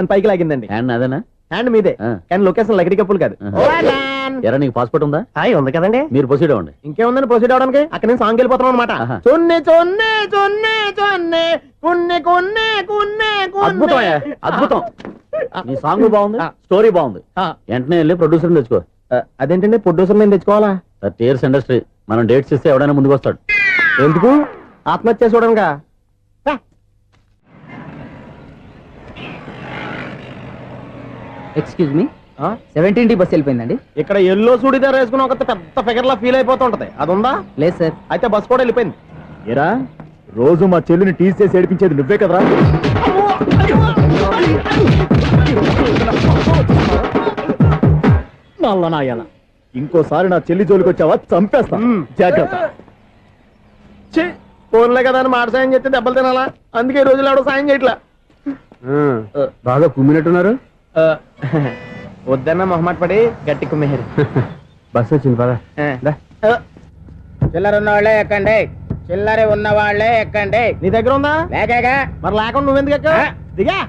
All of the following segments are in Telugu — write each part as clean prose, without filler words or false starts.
పైకి లాగిందండి. హ్యాండ్ అదేనా? హ్యాండ్ మీదే, కానీ లొకేషన్ లగడి కప్పులు కాదు. ఎరా నీకు పాస్పోర్ట్ ఉందా? ఉంది కదండి. మీరు ప్రొసీడ్ అవ్వండి. ఇంకేముందని ప్రొసీడ్ అవడానికి? అక్కడ నేను సాంగ్ వెళ్ళిపోతాం అనమాట. చొన్నే చొన్నే చొన్నే చొన్నే కున్నే కున్నే కున్నే అద్భుతం, అద్భుతం. నీ సాంగ్ బాగుంది, స్టోరీ బాగుంది. వెంటనే వెళ్ళి ప్రొడ్యూసర్ తెచ్చుకో. అదేంటండి ప్రొడ్యూసర్ నేను తెచ్చుకోవాలా? టీఆర్ఎస్ ఇండస్ట్రీ మనం డేట్స్ ఇస్తే ఎవడైనా ముందుకు వస్తాడు. ఎందుకు? ఆత్మహత్య చూడంగా. ఎక్స్క్యూజ్ మీ, 17D బస్ వెళ్ళిపోయిందండి. ఇక్కడ ఎల్లో చూడిదార్ వేసుకుని ఒక పెద్ద ఫిగర్ లా ఫీల్ అయిపోతుంటది, అది ఉందా? లేదు సార్. అయితే బస్ కూడా వెళ్ళిపోయింది. ఏరా రోజు మా చెల్లిని టీస్ చేసి ఏడిపించేది నువ్వే కదరా? నాయన ఇంకోసారి నా చెల్లి జోలికి వచ్చావా చంపేస్తా, జాగ్రత్త. ఫోన్లే కదా అని మాట సాయం చేస్తే దెబ్బలు తినాలా? అందుకే ఈ రోజులు ఎవడో సాయం చేయట్లా. బాగా కుమ్మినట్టున్నారు. వద్దన్న మొహమాట పడి గట్టి కుమ్మేరు. బస్ వచ్చింది పద. చిల్లర ఉన్న వాళ్ళే ఎక్కండి, చిల్లర ఉన్న వాళ్ళే ఎక్కండి. నీ దగ్గర ఉందా? లేకేగా. మరి లేకుండా నువ్వెందుకు ఎక్కావు? దిగా.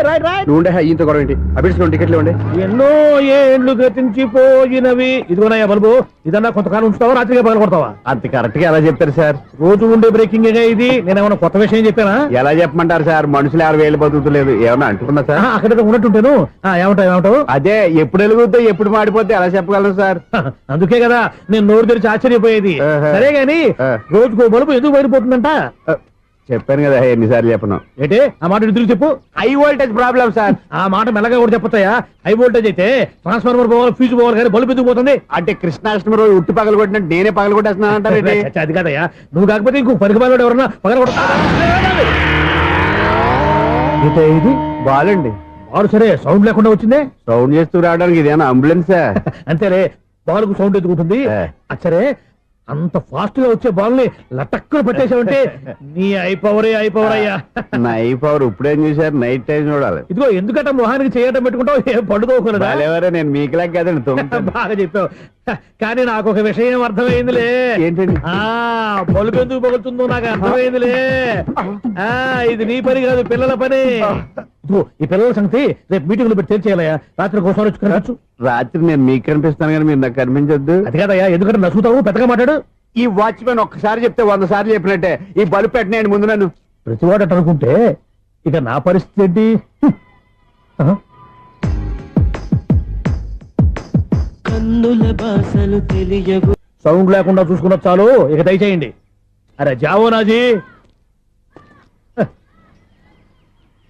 Right right. నువ్వుండే ఈయంతో గొడవ ఏంటి? అభిడ్చుకోండి, టికెట్లు ఇవ్వండి. ఎన్నో ఏండ్లు గతించిపోయినవి. ఇదిగోనా బల్బు, ఇదన్నా కొంతకాలం ఉంచుతావా, రాత్రిగా పగల కొడతావా? అంత కరెక్ట్ గా ఎలా చెప్తారు సార్? రోజు ఉండే బ్రేకింగ్ ఇది. నేనేమన్నా కొత్త విషయం చెప్పానా? ఎలా చెప్పమంటారు సార్? మనుషులు 60,000 బతుకుతలేదు. ఏమన్నా అంటున్నా సార్? అక్కడ ఉన్నట్టుంటాను. ఏమంటావు? అదే ఎప్పుడు వెలుగుతో ఎప్పుడు మాడిపోతే ఎలా చెప్పగలను సార్? అందుకే కదా నేను నోరు తెరిచి ఆశ్చర్యపోయేది. సరే గాని రోజుకో బల్బు ఎందుకు బయటపోతుందంట? చెప్పాను కదా ఎన్నిసార్లు చెప్పను. ఏంటి ఆ మాట ఎదురు చెప్పు. High voltage problem sir. ఆ మాట మెల్లగా కూడా చెప్పొచ్చాయా? హై వోల్టేజ్ అయితే ట్రాన్స్ఫార్మర్ పోవాలి, ఫ్యూజ్ పోవాలి, కానీ బల్బు ఎందుకు పోతుంది? అంటే కృష్ణాష్టమి రోజు ఉట్టి పగలు కొట్టినట్టు నేనే పగలు కొట్టేస్తున్నాను అంటారు. అది కాదయ్యా, నువ్వు కాకపోతే ఇంకో పరిగబాలు ఎవరన్నా పగల కొడతా. ఇది బాలండి. బాలు సరే సౌండ్ లేకుండా వచ్చిందే. సౌండ్ చేస్తూ రావడానికి ఇదేనా అంబులెన్సా? అంతేలే, బాలుకు సౌండ్ ఎదుగుతుంది. సరే అంత ఫాస్ట్ గా వచ్చే బాల్ని లటక్కులు పట్టేసావంటే నీ అయిపవరే అయ్యా. నా ఐ పవర్ ఇప్పుడేం చూసారు? నైట్ టైం చూడాలి. ఇదిగో ఎందుకంటే మొహానికి చేయటం పెట్టుకుంటావు, ఏం పండుకోకూడదా? నేను మీకులాగా కదండి. బాగా చెప్పావు, కానీ నాకు ఒక విషయం అర్థమైందిలే. ఏంటండి? బల్బు ఎందుకు పగులుతుందో నాకు అర్థమైందిలే. ఇది నీ పని కాదు, పిల్లల పని. ఈ పిల్లల సంగతి రేపు మీటింగ్ లో పెట్టి తెలిసేయాలయ్యా. రాత్రి కోసం వచ్చి రాత్రి నేను మీకు కనిపిస్తాను కానీ మీరు నాకు కనిపించొద్దు. అది కాదయ్యా, ఎందుకంటే నచ్చుతావు, పెద్దగా మాట్లాడు. ఈ వాచ్మెన్ ఒక్కసారి చెప్తే 100 సార్లు చెప్పినట్టే. ఈ బల్బు పెట్టినాయండి ముందు నన్ను. ప్రతివాడు అనుకుంటే ఇక నా పరిస్థితి ఏంటి? సౌండ్ లేకుండా చూసుకున్న చాలు, ఇక దయచేయండి. అరే జావో నాజీ,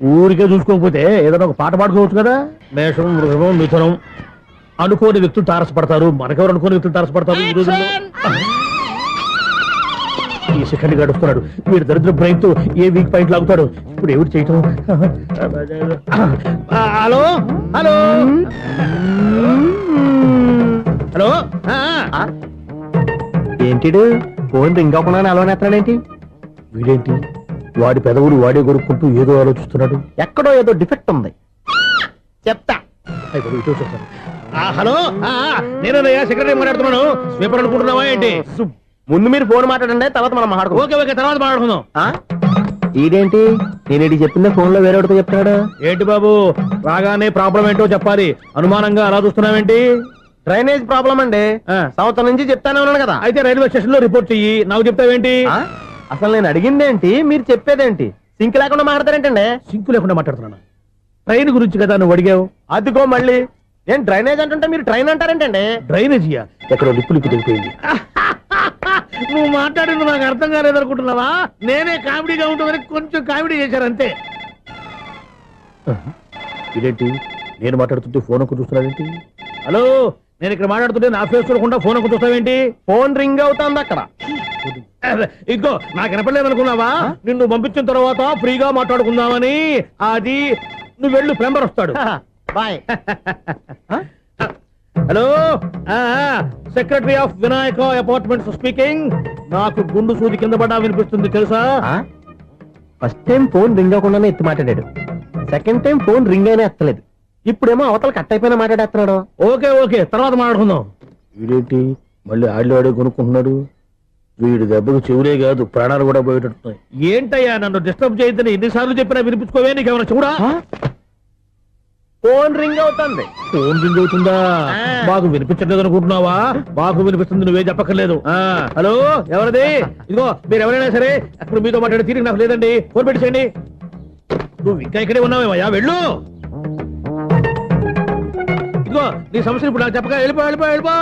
ఊరికే చూసుకోకపోతే ఏదైనా ఒక పాట పాడుకోవచ్చు కదా. మేషం, వృషభం, మిథునం అనుకోని వ్యక్తులు తారసపడతారు. మనకెవరు అనుకోని వ్యక్తులు తారసపడతారు ఈ రోజుల్లో? ఈ సెకండ్ గడుస్తున్నాడు వీడు దరిద్ర బ్రెయిన్ తో ఏ వీక్ పాయింట్ లాగుతాడు. ఇప్పుడు ఎవరు చేయటం? Hello hello hello. ఏంటిడు ఫోన్ రింగ్ అవ్వకుండా అలవనేస్తాడేంటి? వీడేంటి వాడి పెదవులు వాడే కొరుక్కుంటూ ఏదో ఆలోచిస్తున్నాడు. ఎక్కడో ఏదో డిఫెక్ట్ ఉంది, చెప్తా. హలో, నేనయ్యా సెక్రటరీ మాట్లాడుతున్నాను. స్వీపర్ అనుకుంటున్నావా ఏంటి? ముందు మీరు ఫోన్ మాట్లాడండి, తర్వాత మనం మాట్లాడుకో. ఓకే ఓకే, తర్వాత మాట్లాడుకుందాం. ఇదేంటి నేను చెప్పిందే ఫోన్ లో వేరేవాడితో చెప్తాడు? ఏంటి బాబు, రాగానే ప్రాబ్లం ఏంటో చెప్పాలి. అనుమానంగా అలా చూస్తున్నావేంటి? డ్రైనేజ్ ప్రాబ్లం అండి. సంవత్సరం నుంచి చెప్తానే ఉన్నాను కదా. అయితే రైల్వే స్టేషన్ లో రిపోర్ట్ చెయ్యి, నాకు చెప్తావేంటి? అసలు నేను అడిగిందేంటి, మీరు చెప్పేదేంటి? సింక్ లేకుండా మాట్లాడతారేంటండి? సింక్ లేకుండా మాట్లాడుతున్నాను. ట్రైన్ గురించి కదా నువ్వు అడిగావు. అదిగో మళ్ళీ ఏం డ్రైనేజ్ అంటుంటే మీరు ట్రైన్ అంటారేంటండి? డ్రైనేజీయా? ఎక్కడో లిప్పు దిగిపోయింది. నువ్వు మాట్లాడింది నాకు అర్థం కాలేదనుకుంటున్నావా? నేనే కామెడీగా ఉంటుందని కొంచెం కామెడీ చేశారంతే. ఇదేంటి నేను మాట్లాడుతుంటే ఫోన్ ఒక్క చూస్తున్నావేంటి? హలో, నేను ఇక్కడ మాట్లాడుతుంటే నా ఫేస్ చూడకుండా ఫోన్ ఒక్క చూస్తావేంటి? ఫోన్ రింగ్ అవుతుంది అక్కడ. ఇదిగో నాకు వినపడలేదు అనుకున్నావా? నిన్ను పంపించిన తర్వాత ఫ్రీగా మాట్లాడుకుందామని. అది నువ్వు వెళ్ళు, ప్లంబర్ వస్తాడు. Bye. Hello, secretary of Vinayaka apartments speaking. నాకు గుండు సూది కింద పడ్డా వినిపిస్తుంది తెలుసా? ఫస్ట్ టైం ఫోన్ రింగ్ అవ్వకుండానే ఎత్తి మాట్లాడాడు, సెకండ్ టైం ఫోన్ రింగ్ అయినా ఎత్తలేదు, ఇప్పుడేమో అవతల కట్ అయిపోయినా మాట్లాడేస్తున్నాడు. ఓకే ఓకే, తర్వాత మాట్లాడుకుందాం. వీడేంటి మళ్ళీ ఆడి కొనుక్కుంటున్నాడు? వీడి దెబ్బకు చెవులే కాదు ప్రాణాలు కూడా పోయేటట్టున్నాయి. ఏంటయ్యా నన్ను డిస్టర్బ్ చేయొద్దని ఎన్నిసార్లు చెప్పినా వినిపించుకోవే? నీకేమైనా చూడా? ఫోన్ రింగ్ అవుతుంది. ఫోన్ రింగ్ అవుతుందా? ఆ. మాకు వినిపించట్లేదు అనుకుంటున్నావా? మాకు వినిపిస్తుంది, నువ్వే చెప్పక్కర్లేదు. హలో, ఎవరిది? ఇదిగో మీరు ఎవరైనా సరే అప్పుడు మీతో మాట్లాడే తీరిక నాకు లేదండి. ఫోన్ పెట్టేసేయండి. నువ్వు ఇంకా ఇక్కడే ఉన్నావేమయ్యా, వెళ్ళు. ఇదిగో నీ సమస్యలు ఇప్పుడు నాకు చెప్పక వెళ్ళిపో వెళ్ళిపో వెళ్ళిపో.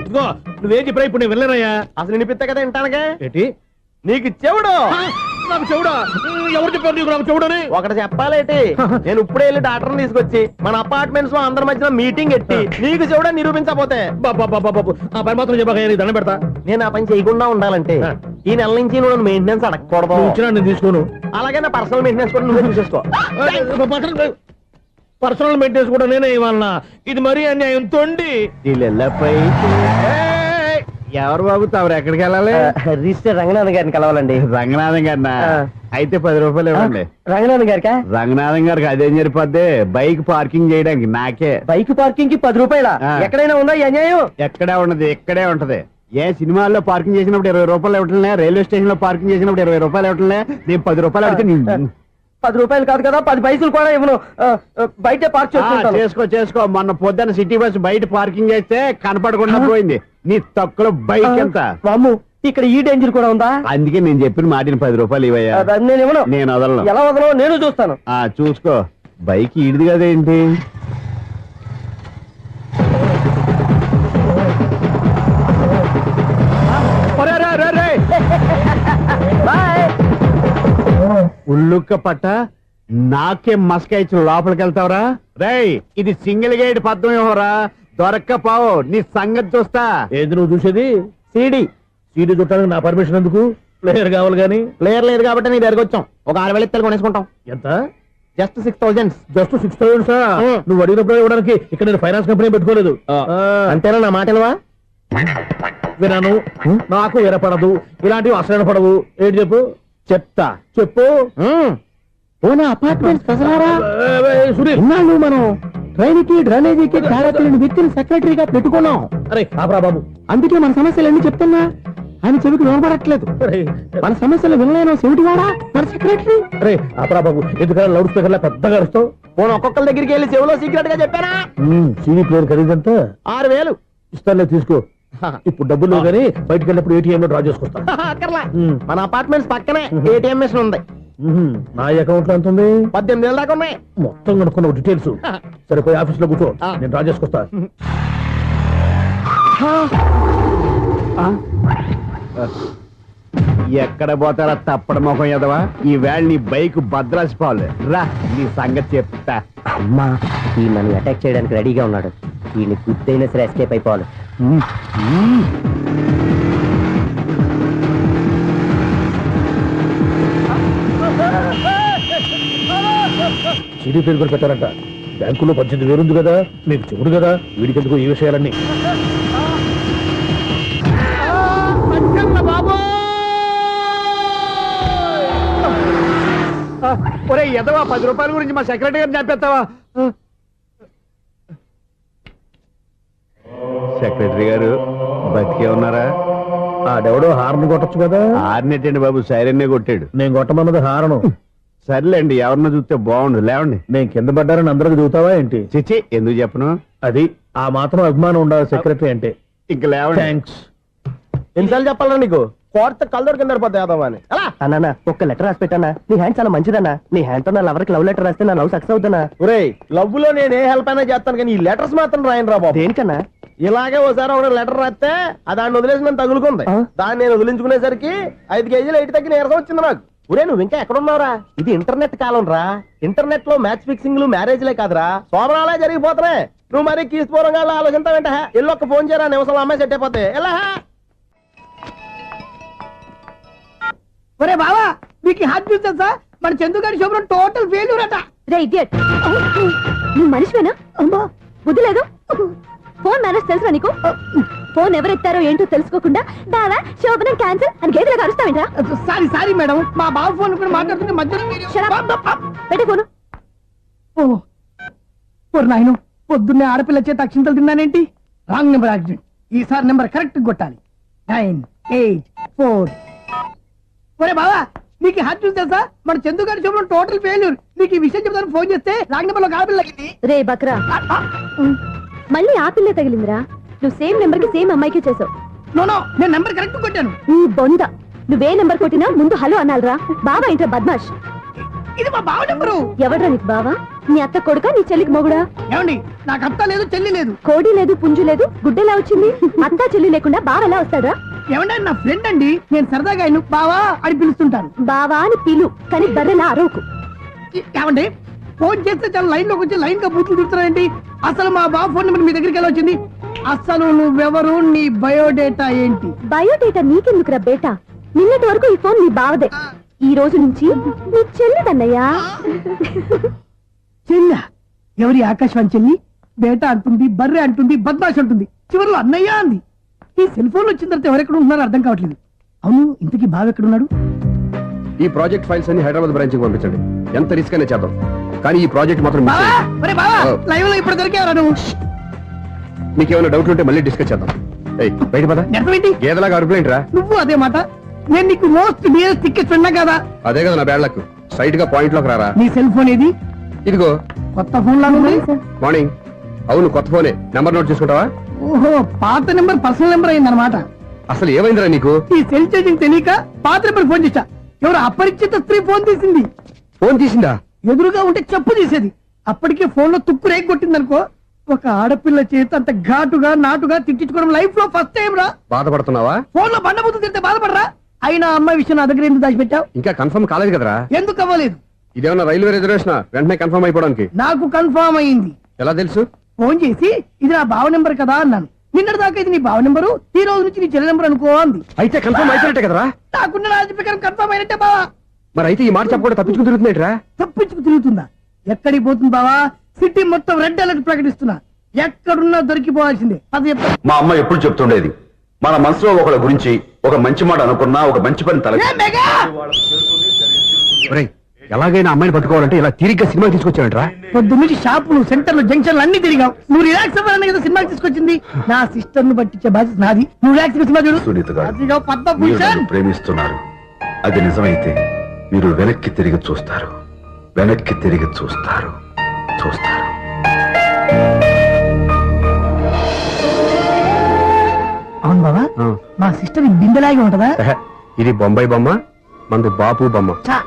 ఇదిగో నువ్వేం చెప్పరా ఇప్పుడు నేను వెళ్ళానయ్యా. అసలు వినిపిస్తా కదా వింటానుగా. ఏంటి నీకు చెవుడు నాకు చెవుడా? ఎవరు చెప్పారు నీకు నాకు చెవుడని? ఒకటి చెప్పాలేటి. నేను ఇప్పుడే వెళ్ళి డాక్టర్ని తీసుకొచ్చి మన అపార్ట్మెంట్స్ లో అందరి మధ్యన మీటింగ్ ఎట్టి నీకు చెవుడని నిరూపించకపోతే బాబు ఆ పని మాత్రం చెప్పక నీకు దండం పెడతా. నేను ఆ పని చేయకుండా ఉండాలంటే ఈ నెల నుంచి నువ్వు మెయింటెనెన్స్ అడగకూడదు. నువ్వు ఇచ్చినా నేను తీసుకోను. అలాగే నా పర్సనల్ మెయింటెనెన్స్ కూడా నువ్వే చూసేసుకో. పర్సనల్ మెయింటెనెన్స్ కూడా నేనే ఇవ్వాలన్నా? ఇది మరీ అన్యాయం తొండి. ఎవరు బాబు తమరు ఎక్కడికి వెళ్ళాలి? రిజిస్టర్ రంగనాథ్ గారిని కలవాలండి. రంగనాథం గారినా? అయితే 10 రూపాయలు ఇవ్వండి. రంగనాథ్ గారికా? రంగనాథం గారికి అదేం సరిపోద్ది, బైక్ పార్కింగ్ చేయడానికి నాకే. బైక్ పార్కింగ్ కి 10 రూపాయల? ఎక్కడైనా ఉందా ఈ అన్యాయం? ఎక్కడే ఉండదు, ఇక్కడే ఉంటది. ఏ సినిమాల్లో పార్కింగ్ చేసినప్పుడు 20 రూపాయలు ఇవ్వట్లే, రైల్వే స్టేషన్ లో పార్కింగ్ చేసినప్పుడు 20 రూపాయలు ఇవ్వట్లే, నేను 10 రూపాయలు అడిగితే 10 రూపాయలు కాదు కదా, 10 పైసలు కూడా ఇవ్వను. బయట పార్క్ చేసుకుంటాను. చేసుకో. మొన్న పొద్దున్న సిటీ బస్ బయట పార్కింగ్ చేస్తే కనపడకుండా పోయింది. నీ తక్కువ బైక్ ఎంత? వామ్ము, ఇక్కడ ఈ డేంజర్ కూడా ఉందా? అందుకే నేను చెప్పిన మాటిని 10 రూపాయలు ఇవ్వయ్యా. నేను ఇవ్వను. నేను వదలను. ఎలా వదలో నేను చూస్తాను. చూసుకో. బైక్ ఈడిది కదేంటి? ఉల్లుక్క పట్ట నాకే మస్క ఇచ్చి లోపలికి వెళ్తావరా? రేయ్, ఇది సింగిల్ గేట్ పద్మం ఇవ్వరా, దొరక్కపోవు నీ సంగతి చూస్తా. ఏది నువ్వు చూసేది? సీడీ చుట్టానికి నా పర్మిషన్ ఎందుకు? ప్లేయర్ కావాలి గానీ. ప్లేయర్ లేదు కాబట్టి నీ దగ్గరకు వచ్చాం. ఒక 6,000 ఇత్తలు కొనేసుకుంటాం. ఎంత? జస్ట్ 6,000. జస్ట్ 6,000? నువ్వు అడిగినప్పుడు ఇవ్వడానికి ఇక్కడ నేను ఫైనాన్స్ కంపెనీ పెట్టుకోలేదు. అంతేనా? నా మాటలువా వినాను, నాకు వినపడదు, ఇలాంటివి అసలు పడవు. ఏంటి చెప్పు? చెప్తా. చెప్పు. అపార్ట్మెంట్స్ సునీల్, ఇన్నాళ్ళు మనం ట్రైన్కి డ్రైనేజీకి తేడా తెలియని వ్యక్తిని సెక్రటరీగా పెట్టుకున్నాం. అరే ఆపరా బాబు. అందుకే మన సమస్యలన్నీ చెప్తున్నా ఆయన చెవికి వినపడట్లేదు. మన సమస్యలు వినలేను చెవిటివాడా మన సెక్రటరీ. అరే ఆపరా బాబు, ఎందుకన్నా లౌడ్ స్పీకర్ లా పెద్దగా అరుస్తావు? పోను ఒక్కొక్కరి దగ్గరికి వెళ్ళి చెవిలో సీక్రెట్ గా చెప్పానా? CD player ఖరీదంతా 6,000. ఇస్తానులే, తీసుకో. ఇప్పుడు డబ్బులు లేవు కానీ బయటకు వెళ్ళినప్పుడు ఏటీఎం లో డ్రా చేసుకొస్తా. అక్కర్లా, మన అపార్ట్మెంట్స్ పక్కనే ఏటీఎం మిషన్ ఉంది. నా అకౌంట్ లో ఎంత ఉంది? 18,000 దాకా ఉన్నాయి. మొత్తం కనుక్కున్న డీటెయిల్స్. సరిపోయి ఆఫీస్ లో కూర్చో, నేను డ్రా చేసుకొస్తా. ఎక్కడ పోతారా తప్పడ మొహం ఎదవా? ఈ వేళ నీ బైక్ భద్రాసిపోవాలి. రా, నీ సంగతి చెప్తా. అమ్మా, ఈ నన్ను అటాక్ చేయడానికి రెడీగా ఉన్నాడు. ఈయన గుద్దైనా సరే ఎస్కేప్ అయిపోవాలి. సీడీ ప్లేయర్ కూడా పెట్టారంట. బ్యాంకులో 18,000 ఉంది కదా, మీకు చెవుడు కదా, వీడికి ఎందుకు ఈ విషయాలన్నీ? ఒరే ఎదవా, 10 రూపాయల గురించి మా సెక్రటరీ గారిని చంపేస్తావా? సెక్రటరీ గారు బతికే ఉన్నారా? ఆడెవడో హార్న్ కొట్టచ్చు కదా. ఆరినెట్టండి బాబు, సైరన్నే కొట్టాడు. నేను కొట్టమన్నది హారను. సర్లేండి, ఎవరన్నా చూస్తే బాగుండు. లేవండి. నేను కింద పడ్డారని అందరికి చూతావా ఏంటి? చిచ్చి, ఎందుకు చెప్పను? అది ఆ మాత్రం అభిమానం ఉండాలి సెక్రటరీ అంటే. ఇంక లేవండి. థ్యాంక్స్. ఎన్నిసార్లు చెప్పాలా నీకు? కోర్త కల్దోడు కింద పడతాయని. అన్నా ఒక్క లెటర్ రాసి పెట్టానా? నీ హ్యాండ్ చాలా మంచిదన్నా. నీ హ్యాండ్ తో నా లవర్కి లవ్ లెటర్ రాస్తే నా లవ్ సక్సెస్ అవుతానా? ఒరే, లవ్ లో నేను ఏ హెల్ప్ అయినా చేస్తాను కానీ ఈ లెటర్స్ మాత్రం రాయను రా బాబు. దేనికన్నా? ఇలాగే ఓసారి ఒక లెటర్ రాస్తే దాన్ని వదిలేసి నన్ను తగులుకుంది. దాన్ని నేను వదిలించుకునేసరికి 5 కేజీలు 8 తగ్గి నీరసం వచ్చింది నాకు. ఒరే, నువ్వు ఇంకా ఎక్కడున్నావురా? ఇది ఇంటర్నెట్ కాలం రా. ఇంటర్నెట్ లో మ్యాచ్ ఫిక్సింగ్లు మ్యారేజ్లే కాదురా, శోభనాలే జరిగిపోతున్నాయి. నువ్వు మరి కీస్పూరంగా ఆలోచించావేంట? ఎల్లొక్క ఫోన్ చేయరా, నిమిషంలో అమ్మాయి సెట్ అయిపోతే. ఎలా? ఒరే బావా, మీకు హాట్ న్యూస్ తెలుసా? మన చందుగారి శోభనం టోటల్ ఫెయిల్యూర్ అట. రే ఇడియట్, నువ్వు మనిషివేనా? అమ్మా, బుద్ధి లేదు. ఫోన్ మేనేజ్ తెలుసా నీకు? ఫోన్ ఎవరెత్తారో ఏంటో తెలుసుకోకుండా దాదా శోభనం క్యాన్సిల్ అని గేదెలకు అరుస్తావేంటా? సారీ మేడం, మా బావ ఫోన్ కూడా మాట్లాడుతుంటే మధ్యలో పెట్టే ఫోను. నాయను, పొద్దున్నే ఆడపిల్ల చేత అక్షింతలు తిన్నానేంటి? Wrong number accident. ఈసారి నెంబర్ కరెక్ట్ కొట్టాలి. 9, 8, 4. ఒరే బావా, నీకు హార్ట్ న్యూస్ తెలుసా? మన చందు గారి శోభనం టోటల్ ఫెయిల్యూర్. నీకు ఈ విషయం చెప్తాను ఫోన్ చేస్తే రాగినపల్లి ఆడపిల్ల తగ్గింది. రే బక్రా, మళ్ళీ ఆ పిల్లే తగిలిందిరా. నువ్వు సేమ్ నెంబర్ కి సేమ్ అమ్మాయికే చేసావు. నో నేను నెంబర్ కరెక్ట్ కొట్టాను. నీ బొంద, నువ్వే నెంబర్ కొట్టినా ముందు హలో అనాలరా. బావా ఏంట్రా బద్మాష్? ఇది మా బావ నెంబరు. ఎవడ్రా నీకు బావా? నీ అత్త కొడుక, నీ చెల్లికి మొగుడా? ఏమండి, నాకు అత్త లేదు చెల్లి లేదు. కోడి లేదు పుంజు లేదు, గుడ్డెలా వచ్చింది? అత్త చెల్లి లేకుండా బావ ఎలా వస్తాడా? ఏమండి, నా ఫ్రెండ్ అండి. నేను సరదాగా ఆయన బావా అని పిలుస్తుంటాను. బావా అని పిలు, కానీ బర్రెలా అరవకు. ఏమండి, ఫోన్ చేస్తే చాలా లైన్ లోకి వచ్చి లైన్ గా బూతులు తిడుతున్నాయండి. అసలు మా బావ ఫోన్ నెంబర్ మీ దగ్గరికి ఎలా వచ్చింది? అసలు నువ్వెవరు, నీ బయోడేటా ఏంటి? బయోడేటా నీకెందుకురా బేటా? నిన్నటి వరకు ఈ ఫోన్ నీ బావదే, ఈ రోజు నుంచి నీ చెల్లిదన్నయ్యా. చెల్ల ఎవరి? ఆకాశవాణి చెల్లి. బేటా అంటుంది, బర్రె అంటుంది, బద్మాష్ అంటుంది, చివరిలో అన్నయ్య అంది. ఈ సెల్ ఫోన్ వచ్చిన తర్వాత ఎవరెక్కడ ఉంటున్నారో అర్థం కావట్లేదు. అవును, ఇంతకీ బావ ఎక్కడున్నాడు? ఈ ప్రాజెక్ట్ ఫైల్స్ అన్ని హైదరాబాద్ బ్రాంచ్ కి పంపించండి. ఎంత రిస్క్ అనే చేద్దాం, కానీ ఈ ప్రాజెక్ట్ మాత్రం miss బావా, చేయొద్దు. ఒరే బావా, లైవ్ లో ఇప్పుడు దొరికేవరా నువ్వు? మీకు ఏమైనా డౌట్ ఉంటే మళ్ళీ డిస్కస్ చేద్దాం. ఏయ్, బయట పద. నెరవేంటి గేదలాగా అరుపులేంట్రా? నువ్వు అదే మాట. నేను నీకు మోస్ట్ డియరెస్ట్ టికెట్ విన్నా కదా. అదే కదా నా బ్యాడ్ లక్. స్ట్రైట్ గా పాయింట్ లోకి రారా. నీ సెల్ ఫోన్ ఏది? ఇదిగో కొత్త ఫోన్ లాగా ఉంది. మార్నింగ్. అవును, కొత్త ఫోనే. నెంబర్ నోట్ చేసుకుంటావా? ఓహో, పాత నెంబర్ పర్సనల్ నెంబర్ అయిందన్నమాట. అసలు ఏమైందిరా నీకు? ఈ సెల్ చేంజింగ్ తెలియక పాత నెంబర్ ఫోన్ చేశా. ఎవరు అపరిచిత స్త్రీ ఫోన్ తీసింది. ఫోన్ తీసిందా? ఎదురుగా ఉంటే చెప్పు తీసేది. అప్పటికే ఫోన్ లో తుక్కు రేగి కొట్టిందనుకో. ఒక ఆడపిల్ల చేత అంత ఘాటుగా నాటుగా తిట్టించుకోవడం లైఫ్ లో ఫస్ట్ టైం రా. బాధపడుతున్నావా? ఫోన్ లో బండబూతులు తింటే బాధపడరా? అయినా అమ్మాయి విషయం నా దగ్గర ఎందుకు దాచిపెట్టావు? ఇంకా కన్ఫర్మ్ కాలేదు కదరా. ఎందుకు అవ్వలేదు? ఇదేమన్నా రైల్వే రిజర్వేషన్? వెంటనే కన్ఫర్మ్ అయిపోవడానికి. నాకు కన్ఫర్మ్ అయింది. ఎలా తెలుసు? ఫోన్ చేసి ఇది నా బావ నెంబర్ కదా అన్నాను. నిన్నటి దాకా ఇది నీ బావ నెంబరు, ఈ రోజు నుంచి నీ చెల్లి నెంబర్ అనుకో అంది. అయితే కన్ఫర్మ్ అయిపోయినట్టే కదరా. నాకున్న రాజు ప్రకారం కన్ఫర్మ్ అయినట్టే బావా. మరి అయితే ఈ మాట చెప్పకుండా తప్పించుకుని తిరుగుతున్నాయిట్రా. తప్పించుకు తిరుగుతుందా? ఎక్కడికి పోతుంది బావా? సిటీ మొత్తం రెడ్ అలర్ట్ ప్రకటిస్తున్నా. ఎక్కడున్నా దొరికిపోవాల్సిందే. అది చెప్తా. మా అమ్మ ఎప్పుడు చెప్తుండేది, మన మనసులో ఒకళ్ళ గురించి ఒక మంచి మాట అనుకున్నా ఒక మంచి పని తల ఏ మెగా! ఒరేయ్, ఎలాగైనా అమ్మాయిని పట్టుకోవాలంటే ఇలా తిరిగ్గా సినిమా తీసుకొచ్చాడంట్రా. పొద్దున్నుంచి షాపులు, సెంటర్లు, జంక్షన్లు అన్ని తిరిగావు. నువ్వు రిలాక్స్ అవ్వాలని కదా సినిమాకి తీసుకొచ్చింది. నా సిస్టర్ ను పట్టించే బాధ్యత నాది. నువ్వు రిలాక్స్ సినిమా చూడు. సునీత గారు, అదిగో మీరు పద్మభూషణ్. నన్ను ప్రేమిస్తున్నారు. అది నిజమైతే మీరు వెనక్కి తిరిగి చూస్తారు, వెనక్కి తిరిగి చూస్తారు, చూస్తారు. అవును బాబా, మా సిస్టర్ బిందెలాగే ఉంటదా? ఎహె, ఇది బొంబాయి బొమ్మ, మంది బాపు బొమ్మ. చా,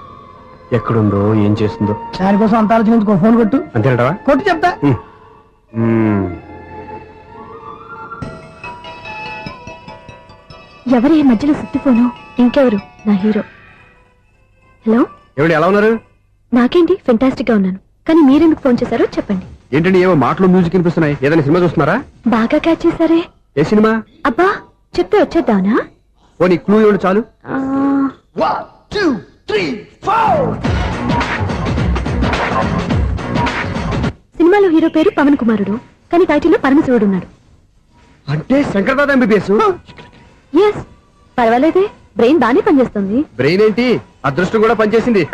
ఎక్కడుందో ఏం చేస్తుందో. దానికోసం అంత ఆలోచించుకో. ఫోన్ కొట్టు. అంతేనటవా? కొట్టు చెప్తా. ఎవరి మధ్యలో సుత్తి ఫోను? ఇంకెవరు? నా హీరో. హలో, ఏమిటి ఎలా ఉన్నారు? నాకేంటి ఫెంటాస్టిక్ గా ఉన్నాను, కానీ మీరెందుకు ఫోన్ చేశారో చెప్పండి. ఏంటండి ఏమో మాటలు మ్యూజిక్ వినిపిస్తున్నాయి. ఏదైనా సినిమా చూస్తున్నారా? బాగా క్యాచ్ చేశారే. ఏ సినిమా? అబ్బా, చెప్తే వచ్చేద్దానా? ఓ నీ క్లూ ఇవ్వండి చాలు. సినిమాలో హీరో పేరు పవన్ కుమారుడు, కానీ టైటిల్లో పరమశివుడు ఉన్నాడు. అంటే శంకర్దాద ఎంబీబీఎస్. ఎస్, పర్వాలేదే, బ్రెయిన్ బానే పనిచేస్తుంది. బ్రెయిన్ ఏంటి, అదృష్టం కూడా పనిచేసింది.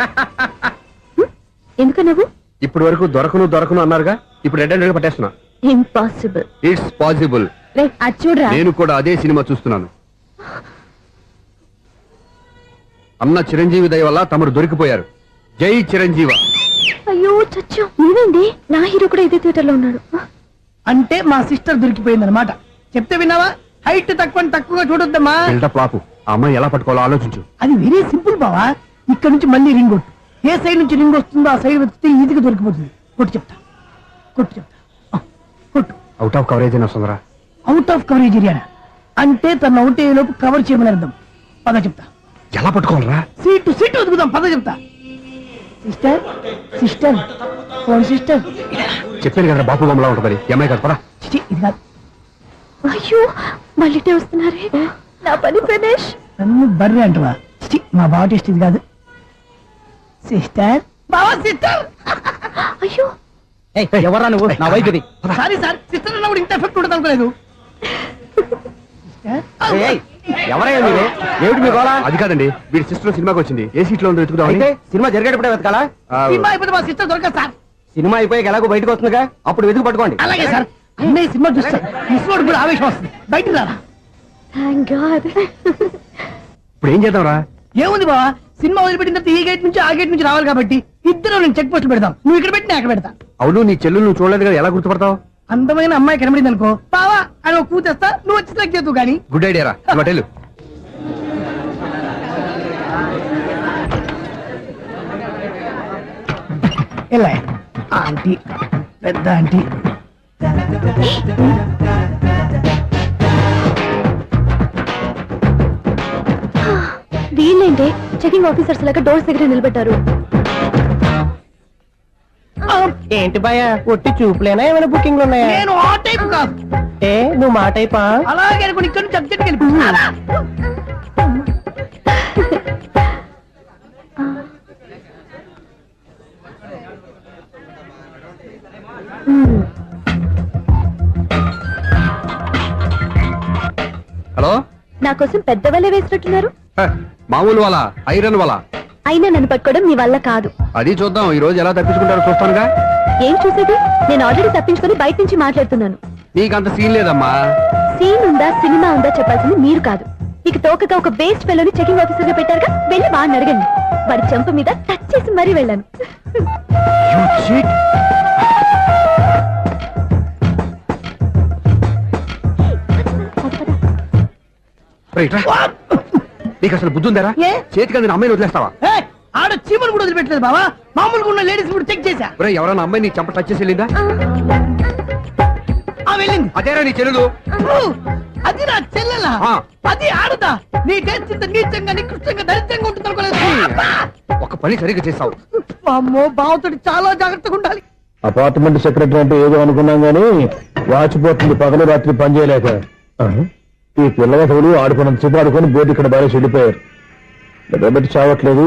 ఎందుకన్నావు? ఇప్పటి వరకు దొరకను అన్నారుగా, ఇప్పుడు రెడ్ హ్యాండెడ్ పట్టేస్తున్నా. ఇంపాసిబుల్. It's possible. రే, అది చూడరా. నేను కూడా అదే సినిమా చూస్తున్నాను. అన్న చిరంజీవి దయ వల్ల తమరు దొరికిపోయారు. జై చిరంజీవ. అయ్యో చచ్చు, నేనండి, నా హీరో కూడా ఇదే థియేటర్ లో ఉన్నాడు. అంటే మా సిస్టర్ దొరికిపోయింది అనమాట. చెప్తే విన్నావా? హైట్ తక్కువగా చూడొద్దమ్మా. బిల్డప్ లాపు. ఆ అమ్మాయి ఎలా పట్టుకోవాలో ఆలోచించు. అది వెరీ సింపుల్ బావా. ఇక్కడ నుంచి మళ్ళీ రింగ్ కొట్టు. ఏ సైడ్ నుంచి రింగ్ వస్తుందో ఆ సైడ్ వెతికితే ఈజీగా దొరికిపోతుంది. కొట్టు చెప్తా. కొట్టు. అవుట్ ఆఫ్ కవరేజ్ అయినా సుందరా. అవుట్ ఆఫ్ కవరేజ్ ఏరియా అంటే తన అవుట్ అయ్యే లోపు కవర్ చేయమని అర్థం. పద చెప్తా. ఎలా పట్టుకోవాలరా? సీటు వెతుకుదాం. పద చెప్తా. Sister phone sister. చెప్పాను కదా బాపు బొమ్మలా ఉంటుంది. అమ్మాయి కదా, పదా. చిచి, ఇది కాదు. అయ్యో, మళ్ళీ వస్తున్నారే. నా పని ఫినిష్. నన్ను బర్రె అంటవా? చిచి, మా బావ టేస్ట్ ఇది కాదు. సిస్టర్, బావా సిస్టర్. అయ్యో, ఎవరా నువ్వు? నా వైఫ్ ఇది. సారీ సార్, సిస్టర్ అన్నప్పుడు ఇంత ఎఫెక్ట్ ఉండదు అనుకోలేదు. ఎవరయ్యా మీరు? ఏమిటి మీ గోళ? అది కాదండి, వీడి సిస్టర్ సినిమాకి వచ్చింది. ఏ సీట్ లో ఉందో వెతుకుదాం. అయితే సినిమా జరిగేటప్పుడే వెతకాలా? సినిమా అయిపోతే మా సిస్టర్ దొరకదు సార్. సినిమా అయిపోయాక ఎలాగో బయటకు వస్తుందిగా, అప్పుడు వెతుకు పట్టుకోండి. అలాగే సార్. అన్నయ్య సినిమా చూస్తారు. మిస్వాడు కూడా ఆవేశం వస్తుంది. బయటికి రారా. Thank God. ఇప్పుడు ఏం చేద్దాంరా? ఏముంది బావా, సినిమా వదిలిపెట్టిన తర్వాత ఈ గేట్ నుంచి ఆ గేట్ నుంచి రావాలి కాబట్టి ఇద్దరు నేను చెక్ పోస్టులు పెడతాం. నువ్వు ఇక్కడ పెట్టి నేను అక్కడ పెడతా. అవును, నీ చెల్లెలు నువ్వు చూడలేదు కదా, ఎలా గుర్తుపడతావు? అందమైన అమ్మాయి కనబడింది అనుకో, బావా అని ఒక కూతేస్తా, నువ్వు వచ్చి సెలెక్ట్ చేద్దు గానీ. గుడ్ ఐడియా రా, హోటల్. ఎలా ఆంటీ, పెద్ద ఆంటీ. వీళ్ళేంటి చెకింగ్ ఆఫీసర్స్ లాగా డోర్స్ దగ్గర నిలబెట్టారు. ఏంటి భయ ఒట్టి చూపులేనా ఏమైనా బుకింగ్లు ఉన్నాయా? నేను ఆ టైప్ కాదు. ఏ నువ్వు మా టైపా? అలాగే అనుకుని ఇక్కడ నుంచి అర్జెంట్కి వెళ్ళిపో. హలో, నా కోసం పెద్ద వలే వేసినట్టున్నారు. మామూలు వాళ్ళ ఐరన్ వాళ్ళ. అయినా నన్ను పట్టుకోవడం మీ వల్ల కాదు. అది చూద్దాం, ఈ రోజు ఎలా తప్పించుకుంటారో చూస్తానుగా. ఏం చూసేది? నేను ఆల్రెడీ తప్పించుకొని బయట నుంచి మాట్లాడుతున్నాను. నీకంత సీన్ లేదమ్మా. సీన్ ఉందా సినిమా ఉందా చెప్పాల్సింది మీరు కాదు. మీకు తోకగా ఒక బేస్ట్ ఫెలోని చెకింగ్ ఆఫీసర్ గా పెట్టారుగా, వెళ్ళి వాడిని అడగండి. వాడి చెంప మీద టచ్ చేసి మరీ వెళ్ళాను. నీకు అసలు బుద్ధి ఉందారా? ఏ? చేతికి అందిన అమ్మాయిని వదిలేస్తావా? ఆడ చీమలు కూడా వదిలిపెట్టలేదు బావా, మామూలుగా ఉన్న లేడీస్ కూడా చెక్ చేశా. ఎవరైనా అమ్మాయి నీ చెంప టచ్ చేసి వెళ్ళిందా? వెళ్ళింది. అదేరా నీ చెల్లెలు. అది నా చెల్లెలా? ఆ. అది ఆడదా? నీ టేస్ట్ ఇంత నీచంగా నికృష్టంగా దరిద్రంగా ఉంటుంది అనుకోలేదు. ఒక పని సరిగ్గా చేస్తావు. అమ్మో, బావతోటి చాలా జాగ్రత్తగా ఉండాలి. అపార్ట్మెంట్ సెక్రటరీ అంటే ఏదో అనుకున్నాం గానీ వాచిపోతుంది పగలు రాత్రి పని చేయలేక. ఈ పిల్లవాడు ఆడుకున్నంత సేపు ఆడుకొని బోర్డు ఇక్కడ బాగా చెడిపోయారు. నిద్రబెట్టి చావట్లేదు,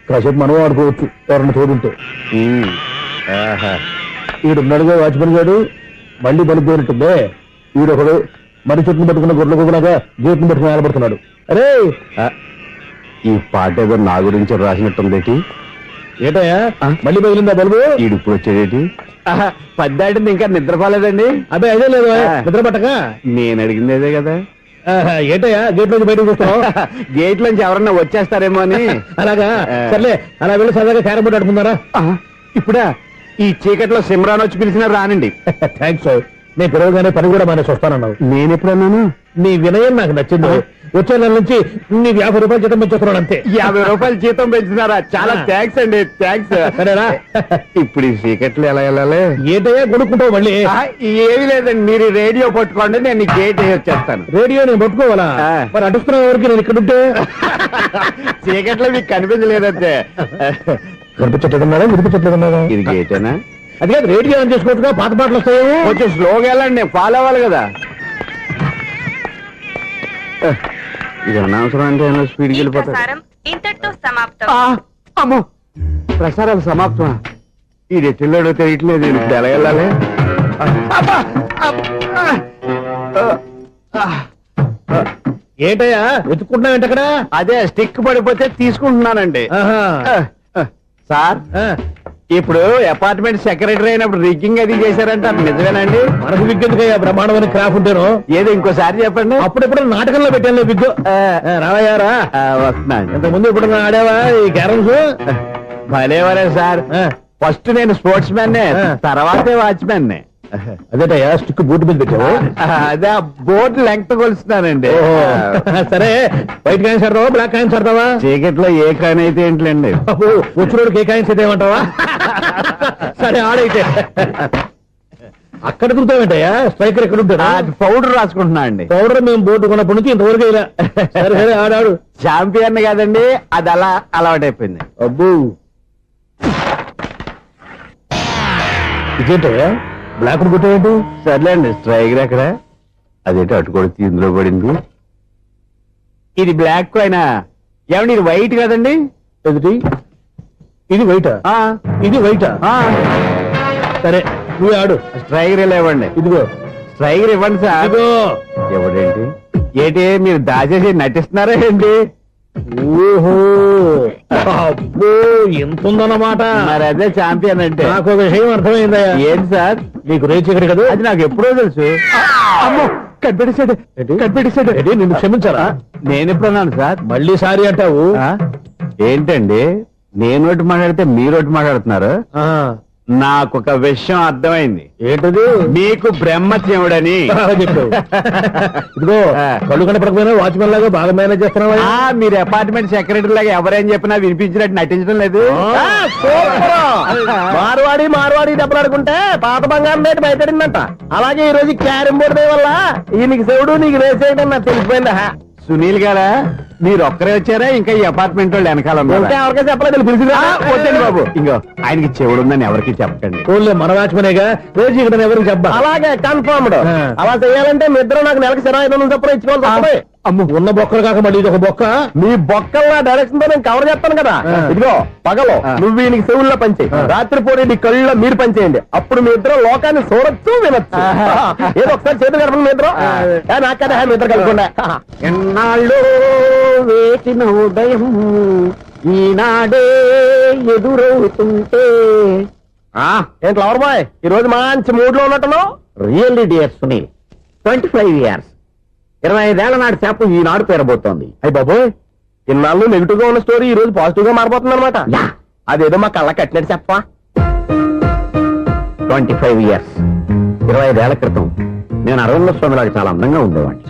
కాసేపు మనం ఆడుకోవచ్చు ఎవరన్నా తోడుంటే. ఈడున్నాడుగా వాచ్మెన్ గారు, మళ్ళీ బలిపోయినట్టుందే. ఈడొకడు మరి చెట్టును పట్టుకున్న గొడ్ల కుక్కలాగా గేట్ను పట్టుకుని నిలబడుతున్నాడు. అరే, ఈ పాట ఏదో నా గురించి రాసినట్టుంది. ఏటయ్యా మళ్ళీ పగిలిందా బల్బు? ఈడు ఇప్పుడు వచ్చేదేటి? పద్దాటింది ఇంకా నిద్రపోలేదండి. అదే అదే లేదు నిద్ర పట్టక. నేను అడిగింది అదే కదా. ఏటయ్యా గేట్ నుంచి బయటకు చూస్తావు? గేట్ లోంచి ఎవరన్నా వచ్చేస్తారేమో అని. అలాగా, సర్లే అలా వెళ్ళి సరదాగా క్యారం బోర్డు ఆడుకున్నారా? ఇప్పుడా ఈ చీకట్లో సిమ్రాన్ వచ్చి పిలిచినా రానండి. థ్యాంక్స్. నేను పిలవగానే పని కూడా మానేసి వస్తానన్నావు. నేను ఎప్పుడన్నాను? నీ వినయం నాకు నచ్చింది. వచ్చే నెల నుంచి నీ 50 రూపాయలు జీతం పెంచుతున్నాడు అంతే. 50 రూపాయలు జీతం పెంచుతున్నారా? చాలా థ్యాంక్స్ అండి, థ్యాంక్స్. సరేనా? ఇప్పుడు ఈ చీకట్లు ఎలా వెళ్ళాలి? ఏంటయ్యా కొనుక్కుంటావు మళ్ళీ? ఏమీ లేదండి, మీరు రేడియో పట్టుకోండి, నేను గేట్ వచ్చేస్తాను. రేడియో నేను పట్టుకోవాలా? మరి అడుస్తున్న వరకు నేను ఇక్కడ ఉంటే చీకట్లో మీకు కనిపించలేదంటే. కనిపించట్లేదన్నారా వినిపించట్లేదన్నారా? ఇది గేటేనా? అది కాదు, రేడియో ఆన్ చేసుకోవచ్చుగా, పాత పాటలు వస్తాయేమో. కొంచెం స్లోగా వెళ్ళండి, నేను ఫాలో అవ్వాలి కదా. ఇది అనవసరం అంటే స్పీడ్కి వెళ్ళిపోతారు. ఇంతటితో సమాప్తం. అమ్మో, ప్రసారాలు సమాప్తమా? ఇది ఎట్టిల్లాడో తెలియట్లేదు, ఇప్పుడు ఎలా వెళ్ళాలి? ఏంటయ్యా వెతుక్కుంటున్నావు అక్కడ? అదే స్టిక్ పడిపోతే తీసుకుంటున్నానండి. సార్, ఇప్పుడు అపార్ట్మెంట్ సెక్రటరీ అయినప్పుడు రిగ్గింగ్ అది చేశారంటే అది నిజమేనండి? మనకు విగ్గెందుకయ్యా, బ్రహ్మాండమైన క్రాఫ్ ఉంటాను. ఏదో ఇంకోసారి చెప్పండి. అప్పుడెప్పుడు నాటకంలో పెట్టాను విగ్గు. రావయ్యారా? వస్తున్నాను. ఇంతకుముందు ఇప్పుడు ఆడావా ఈ క్యారమ్స్? భలేవరే సార్, ఫస్ట్ నేను స్పోర్ట్స్ మ్యాన్, తర్వాతే వాచ్మెన్. అదేటయ్యా స్టిక్ బూట్ మీద పెట్టావు? అదే బోర్డు లెంగ్త్ కొలుస్తున్నానండి. సరే, వైట్ కాయిన్స్ ఆడతావా బ్లాక్ కాయిన్స్ ఆడతావా? చీకట్లో ఏ కాయిన్ అయితే ఏంటండి, వచ్చినోడికి ఏ కాయిన్స్ అయితే ఏమంటావా? సరే ఆడైతే. అక్కడ దిగుతావేంటయ్యా? స్ట్రైకర్ ఎక్కడ ఉంటారా? పౌడర్ రాసుకుంటున్నా అండి. పౌడర్ మేము బోర్డు కొన్నప్పటి నుంచి ఇంతవరకు ఇలా. సరే సరే ఆడాడు. ఛాంపియన్ కాదండి, అది అలా అలవాటైపోయింది. అబ్బు, ఇదేంటయ్యా బ్లాక్ కొట్టేయండి? సర్లేండి, స్ట్రైకర్ ఎక్కడ? అదేంటి అటుకొడితే ఇందులో పడింది. ఇది బ్లాక్ కాయినా? ఏమండి ఇది వైట్ కదండి? ఎదుటి ఇది వైటా? ఇది వైటా? సరే నువ్వు ఆడు. స్ట్రైకర్ ఇలా ఇవ్వండి. ఇదిగో స్ట్రైకర్ ఇవ్వండి సార్. ఇదిగో. ఎవడేంటి ఏంటి మీరు దాచేసి నటిస్తున్నారా ఏంటి? ఓహో, అబ్బో ఎంత ఉందన్నమాట. మరి అదే ఛాంపియన్ అంటే. నాకు ఒక విషయం అర్థమైందయ్యా. ఏంటి సార్? నీకు రేచి ఇక్కడ కదా? అది నాకు ఎప్పుడో తెలుసు. అమ్మో, కనిపెట్టేశాడు కనిపెట్టేశాడు. నిన్ను క్షమించారా? నేను ఎప్పుడన్నాను సార్? మళ్ళీ సారీ అంటావు? ఏంటండి నేనోటి మాట్లాడితే మీరోటి మాట్లాడుతున్నారు? నాకొక విషయం అర్థమైంది. ఏంటది? మీకు బ్రహ్మత్యముడని చెప్పావు. ఇదిగో కళ్ళు కనపడకపోయినా వాచ్మెన్ లాగా బాగా మేనేజ్ చేస్తున్నావా? మీరు అపార్ట్మెంట్ సెక్రటరీ లాగా ఎవరేం చెప్పినా వినిపించినట్టు నటించడం లేదు. మార్వాడి దెబ్బలాడుకుంటే పాత బంగారం రేటు బయటడిందంట. అలాగే ఈ రోజు క్యారం బోర్డు వల్ల ఈయనకి శివుడు నీకు రేసేయడం నాకు తెలిసిపోయిందా? సునీల్ గారా మీరు ఒక్కరే వచ్చారా? ఇంకా ఈ అపార్ట్మెంట్ వాళ్ళు వెనకాల ఉన్నారా? ఎవరికీ చెప్పలేదు పిలిచిందా? వద్దండి బాబు, ఇంకో ఆయనకి చెవుడు ఉందని ఎవరికి చెప్పండి. ఓన్లే మన వాచ్మెనేగా, రోజు ఇక్కడ ఎవరికి చెప్పా. అలాగే కన్ఫర్మ్డ్. అలా చేయాలంటే మీ ఇద్దరు నాకు నెలకు 25,000 చొప్పున ఇచ్చుకోవాలి. అమ్మ ఉన్న బొక్కలు కాక మళ్ళీ ఇది ఒక బొక్క. మీ బొక్కల డైరెక్షన్ తో నేను కవర్ చేస్తాను కదా. ఇదిగో పగలో నువ్వు ఈయనకి చెవుల్లో పంచేయి, రాత్రి పూట నీ కళ్ళలో మీరు పంచేయండి. అప్పుడు మీ ఇద్దరు లోకాన్ని చూడొచ్చు వినొచ్చు. ఏదో ఒకసారి చేతులు కలపండి మీ ఇద్దరు. నాకు కదా మీ ఇద్దరు కలుపుకుండా. ఎన్నాళ్ళు వేసిన ఉదయం ఈనాడే ఎదురవుతుంటే. ఏంటి లవర్ బాయ్ ఈ రోజు మంచి మూడ్ లో ఉన్నట్టున్నావు? రియల్లీ డియర్ సునీల్, 25 years 25 ఏళ్ల నాటి చేప ఈనాడు పేరబోతోంది. అయ్యి బాబోయ్, ఇన్నాళ్ళు నెగిటివ్ గా ఉన్న స్టోరీ ఈ రోజు పాజిటివ్ గా మారిపోతుంది అనమాట. అదేదో మా కళ్ళ కట్టినట్టు చెప్పా. 25 years 25 ఏళ్ల క్రితం నేను అరవింద స్వామిలాగా చాలా అందంగా ఉండేవాడిని.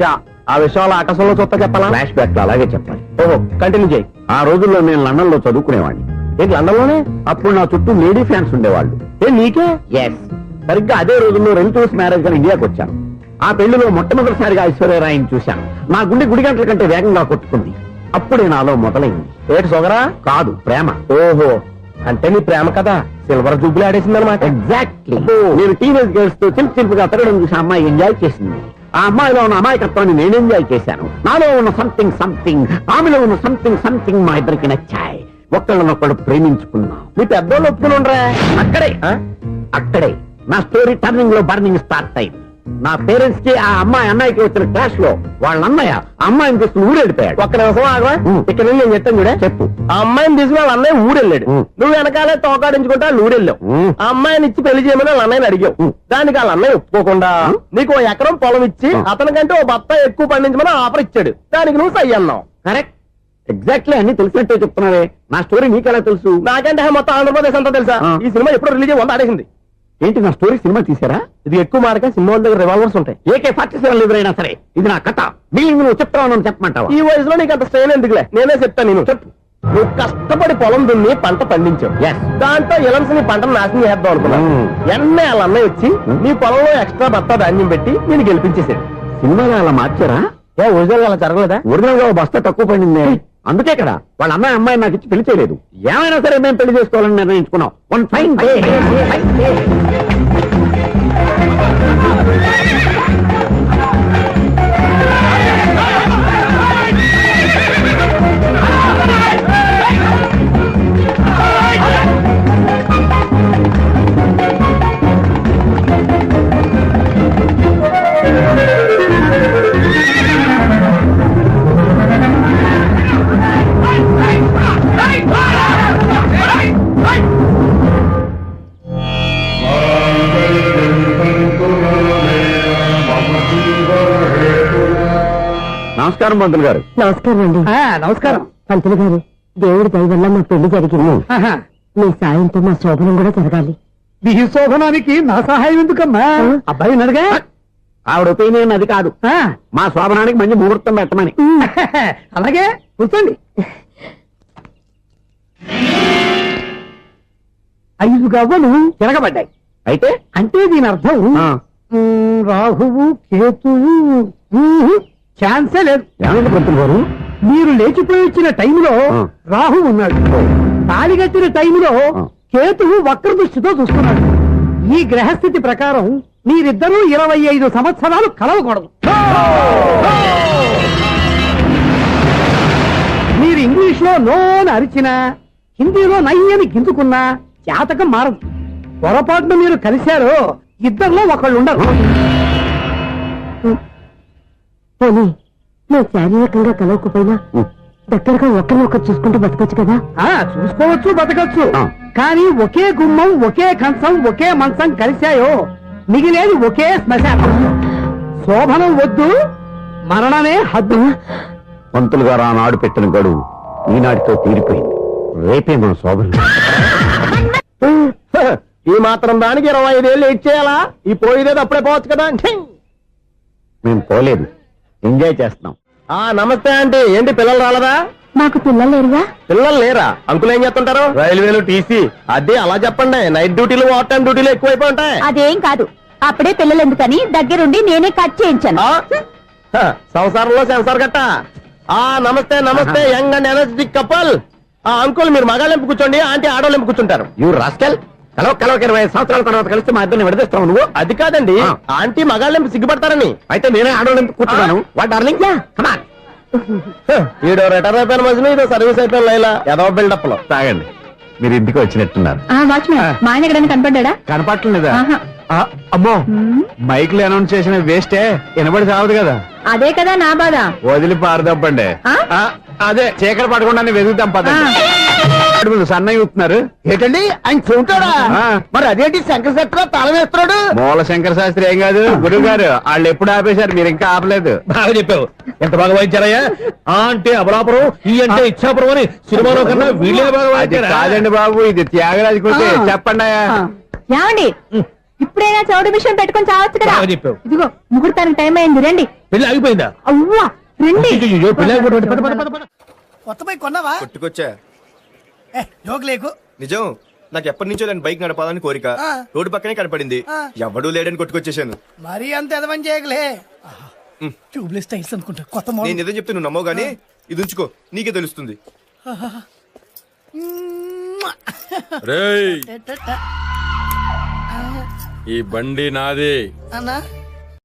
ఆ విషయాలు ఆకాశంలో చూస్తా చెప్పాలా? ఫ్లాష్ బ్యాక్ లో అలాగే చెప్పాలి. ఓహో, కంటిన్యూ చేయి. ఆ రోజుల్లో నేను లండన్ లో చదువుకునేవాడిని. ఏంటి లండన్ లోనే? అప్పుడు నా చుట్టూ లేడీ ఫ్యాన్స్ ఉండేవాళ్ళు. నీకే? ఎస్, సరిగ్గా అదే రోజుల్లో రిలేటివ్స్ మ్యారేజ్ గా ఇండియాకి వచ్చాను. ఆ పెళ్లిలో మొట్టమొదటిసారిగా ఐశ్వర్యరాయని చూశాను. నా గుండె గుడి గంటల కంటే వేగంగా కొట్టుకుంది. అప్పుడే నాలో మొదలైంది. ఏటి సొగరా? కాదు, ప్రేమ. ఓహో, అంటే నీ ప్రేమ కదా సిల్వర్ జూబ్లీ ఆడేసింది అనమాట. ఎగ్జాక్ట్లీ. నేను టీనేజ్ గర్ల్స్ తో చిలుపుగా తిరగడం చూసి అమ్మాయి ఎంజాయ్ చేసింది. ఆ అమ్మాయిలో ఉన్న అమాయకత్వాన్ని నేను ఎంజాయ్ చేశాను. నాలో ఉన్న సంథింగ్ ఆమెలో ఉన్న సంథింగ్ మా ఇద్దరికి నచ్చాయి. ఒక్కళ్ళనొక్కడు ప్రేమించుకున్నాం. నీ పెద్దోళ్ళు ఒప్పుకుని ఉండరా? అక్కడే నా స్టోరీ టర్నింగ్ లో బర్నింగ్ స్టార్ట్ అయింది. నా పేరెంట్స్ కి ఆ అమ్మాయి అన్నయ్యకి వచ్చిన క్లాష్ లో వాళ్ళ అన్నయ్య అమ్మాయిని తీసుకుని ఊరెళ్ళిపోయాడు. ఒక్క నిమిషం ఆగవా? ఇక్కడ నుంచి నేను చెప్తాను కూడా. చెప్పు. ఆ అమ్మాయిని తీసుకుని వాళ్ళ అన్నయ్య ఊరెళ్ళాడు. నువ్వు వెనకాలే తోకాడించుకుంటా ఊరెళ్ళావు. ఆ అమ్మాయిని ఇచ్చి పెళ్లి చేయమని వాళ్ళ అన్నయ్యని అడిగావు. దానికి వాళ్ళ అన్నయ్య ఒప్పుకోకుండా నీకు 1 ఎకరం పొలం ఇచ్చి అతనికంటే ఓ బత్త ఎక్కువ పండించమని ఆఫర్ ఇచ్చాడు. దానికి నువ్వు సై అన్నావు. కరెక్ట్, ఎగ్జాక్ట్లీ అన్ని తెలిసినట్టే చెప్తున్నావే. నా స్టోరీ నీకెలా తెలుసు? నాకంటే మొత్తం ఆంధ్రప్రదేశ్ అంతా తెలుసా? ఈ సినిమా ఎప్పుడు రిలీజ్ అయ్యి 100 ఆడేసింది. ఏంటి నా స్టోరీ సినిమా తీసారా? ఇది ఎక్కువ మార్క సినిమా దగ్గర రివాల్వర్స్ ఉంటాయి. AK-47 ఎదురైనా సరే ఇది నా కథ. మిగిలిన నువ్వు చెప్తావు చెప్పమంటావా? ఈ వయసులో నీకు అంత స్ట్రెయిన్ ఎందుకులే, నేనే చెప్తాను. నేను చెప్పు. నువ్వు కష్టపడి పొలం దున్ని పంట పండించావు. దాంతో ఇలమ్స్ నీ పంటను నాశనం చేద్దాం అనుకున్నావు. ఎన్నే వాళ్ళ అన్నయ్య వచ్చి నీ పొలంలో ఎక్స్ట్రా బత్తా ధాన్యం పెట్టి నేను గెలిపించేసాడు. సినిమాలో అలా మార్చారా? ఒరిజినల్ అలా జరగలేదా? ఒరిజినల్ గా బస్తా తక్కువ పడింది. అందుకే కదా వాళ్ళ అమ్మాయి నాకు ఇచ్చి పెళ్లి చేయలేదు. ఏమైనా సరే మేము పెళ్లి చేసుకోవాలని నిర్ణయించుకున్నాం. One fine day. నమస్కారం పంతులు గారు. నమస్కారం అండి. నమస్కారం పంతులు గారు, దేవుడి దయ వల్ల మా పెళ్లి జరిగింది. మీ సాయంతో మా శోభనం కూడా జరగాలి. నీ శోభనానికి నా సహాయం ఎందుకమ్మా? అబ్బాయి అడగా. ఆవిడ ఒపీనియన్ అది కాదు, మా శోభనానికి మంచి ముహూర్తం పెట్టమని. అలాగే కూర్చోండి. 5 గవ్వలు తిరగబడ్డాయి. అయితే అంటే దీని అర్థం రాహువు కేతువు ఛాన్సే లేదు. ఏమైంది పంతులు గారు? మీరు లేచిపోయి వచ్చిన టైంలో రాహు ఉన్నాడు. తాళిగట్టిన టైంలో కేతువు వక్ర దృష్టితో చూస్తున్నాడు. ఈ గ్రహస్థితి ప్రకారం మీరిద్దరూ 25 సంవత్సరాలు కలవకూడదు. మీరు ఇంగ్లీష్ లో నోని అరిచినా, హిందీలో నయ్యని గింజుకున్నా జాతకం మారదు. పొరపాటున మీరు కలిశారో ఇద్దరిలో ఒకళ్ళు ఉండరు. పోనీ నువ్వు శారీరకంగా కలవకపోయినా దగ్గరగా ఒకరినొకరు చూసుకుంటూ బతకొచ్చు కదా? చూసుకోవచ్చు, బతకచ్చు. కానీ ఒకే గుమ్మం, ఒకే కంచం, ఒకే మంచం కలిశాయో మిగిలేది ఒకే శ్మశానం. శోభనం వద్దు, మరణమే హద్దు. పంతులు గారు ఆనాడు పెట్టిన గడువు ఈనాటితో తీరిపోయింది. రేపే మన శోభనం. ఈ మాత్రం దానికి 25 ఏళ్ళు వెయిట్ చేయాలా? ఈ పోయేదేదో అప్పుడే పోవచ్చు కదా. మేము పోలేదు, ఎంజాయ్ చేస్తున్నాం. నమస్తే ఆంటీ. ఏంటి పిల్లలు రాలదా? మాకు పిల్లలు లేరుగా. పిల్లలు లేరా? అంకులు ఏం చేస్తుంటారు? రైల్వేలు టీసీ. అదే అలా చెప్పండి. నైట్ డ్యూటీలు ఓవర్ టైం డ్యూటీలు ఎక్కువైపోయి ఉంటాయి. అదేం కాదు, అప్పుడే పిల్లలు ఎందుకని దగ్గరుండి నేనే కట్ చేయించాను. సంసారంలో సెన్సార్ గట్ట. నమస్తే నమస్తే, young and energetic couple. Uncle మీరు మగాళ్ళెంపు కూర్చోండి, ఆంటీ ఆడోళ్ళెంపు కూర్చుంటారు. యూ రాస్కల్, కలవక 20 సంవత్సరాల తర్వాత కలిస్తే మా ఇద్దరిని విడదీస్తావు నువ్వు. అది కాదండి, ఆంటీ మగాళ్ళెంపు సిగ్గుపడతారని. అయితే నేనే ఆడోళ్ళని కూర్చున్నాను. What darling, come on. ఈడో రిటైర్ అయిపోయిన మధ్యన ఇదో సర్వీస్ అయిపోయిన లైలా ఏదో బిల్డప్ లో. తాగండి, మీరు ఇంటికి వచ్చినట్టున్నారు. వాచ్మెన్ మా ఆయన ఎక్కడైనా కనపడ్డా? కనపట్లేదా? అమ్మో, మైక్లు అనౌన్స్ చేసిన వేస్టే, వినబడి సావదు కదా. అదే కదా నా బాధ. వదిలి పారదప్పండి. అదే చీకటి పడకుండా వెతుకుతాం పదండి. సన్నయ్య చూస్తున్నారు ఏంటండి ఆయన చూంటాడా? మరి అదేంటి శంకర శెట్టిలో తాళం వేస్తున్నాడు? మూల శంకర శాస్త్రి ఏం కాదు, గురువు గారు వాళ్ళు ఎప్పుడు ఆపేశారు, మీరు ఇంకా ఆపలేదు. బాగా చెప్పావు. ఎంత బాగా వాయించారయ్యా. ఆ అంటే అబలాపురం, ఈ అంటే ఇచ్చాపురం అని సినిమాలో కన్నా వీళ్ళే బాగా అది వాయించారా? కాదండి బాబు, ఇది త్యాగరాజు కృతి. చెప్పండి. ఏమండి, ఇప్పుడైనా చౌడు మిషన్ పెట్టుకొని చావచ్చు కదా. బాగా చెప్పావు. ఇదిగో ముహూర్తానికి టైం అయింది, రండి. పెళ్లి ఆగిపోయిందా? అవ్వా రండి. అయ్యయ్యో, పెళ్లి ఆగిపోయింది. పద, పద, పద, పద. కొత్త బైక్ కొన్నావా? కొట్టుకొచ్చా. జోక్ లేకు. నిజం, నాకు ఎప్పటి నుంచో దాని బైక్ నడపాలని కోరిక. రోడ్డు పక్కనే కనపడింది, ఎవడూ లేడని కొట్టుకొచ్చేసాను. మరీ అంత ఎదవని చేయగలే. ట్యూబ్లెస్ టైల్స్ అనుకుంటా, కొత్త మోడల్. నేను నిజం చెప్తే నువ్వు నమ్మవు గానీ ఇది ఉంచుకో, నీకే తెలుస్తుంది. రేయ్, ఈ బండి నాది. అన్నా